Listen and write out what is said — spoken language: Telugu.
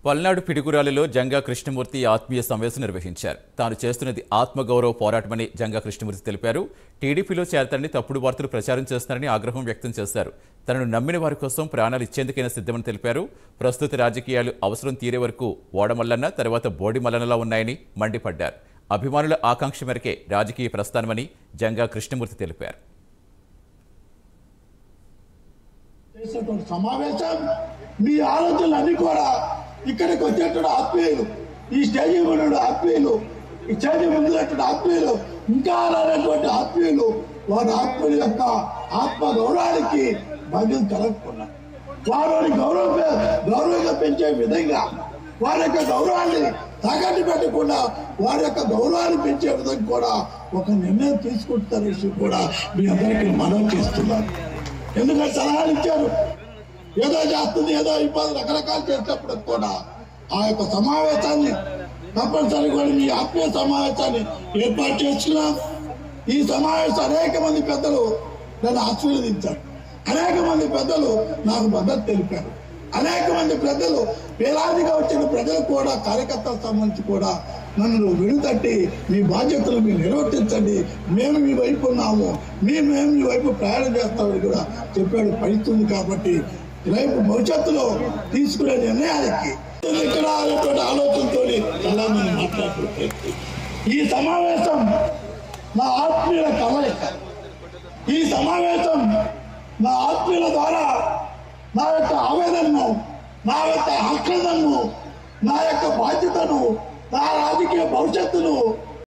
పల్నాడు పిడుగురాలిలో జంగా కృష్ణమూర్తి ఆత్మీయ సమావేశం నిర్వహించారు. తాను చేస్తున్నది ఆత్మగౌరవ పోరాటమని జంగా కృష్ణమూర్తి తెలిపారు. టీడీపీలో చేరతారని తప్పుడు వార్తలు ప్రచారం చేస్తున్నారని ఆగ్రహం వ్యక్తం చేశారు. తనను నమ్మిన వారి కోసం ప్రాణాలు ఇచ్చేందుకైనా సిద్ధమని తెలిపారు. ప్రస్తుత రాజకీయాలు అవసరం తీరే వరకు ఓడమల్లన్న తర్వాత బోడి మల్లన్నలా ఉన్నాయని మండిపడ్డారు. అభిమానుల ఆకాంక్ష మేరకే రాజకీయ ప్రస్థానమని జంగా కృష్ణమూర్తి తెలిపారు. సమావేశం మీ ఆలోచనలన్నీ కూడా ఇక్కడికి వచ్చేటువంటి ఆత్మీయులు, ఈ స్టేజీ ఉన్న ఆత్మీయులు, ఈ స్టేజీ ముందున్నటువంటి ఆత్మీయులు, ఇంకా రానటువంటి ఆత్మీయులు వారి ఆత్మీయుల యొక్క ఆత్మ గౌరవానికి భంగం కలగకున్నారు. వారిని గౌరవంగా పెంచే విధంగా వారి యొక్క గౌరవాన్ని తాకట్టు పెట్టకుండా వారి యొక్క గౌరవాన్ని పెంచే విధంగా కూడా ఒక నిర్ణయం తీసుకుంటున్న విషయం కూడా మీ అందరికీ మనవి చేస్తున్నారు. ఎందుకంటే సలహాలు ఇచ్చారు, ఏదో చేస్తుంది, ఏదో ఇబ్బంది రకరకాలు చేసినప్పుడు కూడా ఆ యొక్క సమావేశాన్ని తప్పనిసరిగా కూడా మీ ఆత్మీయ సమావేశాన్ని ఏర్పాటు చేస్తున్నాం. ఈ సమావేశం అనేక మంది పెద్దలు నన్ను ఆశీర్వదించారు, అనేక మంది పెద్దలు నాకు మద్దతు తెలిపారు, అనేక మంది పెద్దలు వేలాదిగా వచ్చిన ప్రజలు కూడా కార్యకర్తలకు సంబంధించి కూడా నన్ను విడుదట్టి మీ బాధ్యతలు మీరు నిర్వర్తించండి, మేము మీ వైపు ఉన్నాము, మేము మీ వైపు ప్రయాణం చేస్తామని కూడా చెప్పాడు. పడుతుంది కాబట్టి రేపు భవిష్యత్తులో తీసుకునే నిర్ణయానికి ఇక్కడ అనేటువంటి ఆలోచనతో చాలా నేను మాట్లాడుతుంటే ఈ సమావేశం నా ఆత్మీయుల కలయిక. ఈ సమావేశం నా ఆత్మీయుల ద్వారా నా యొక్క ఆవేదనను, నా యొక్క ఆక్రందనను, నా యొక్క బాధ్యతను, నా రాజకీయ భవిష్యత్తును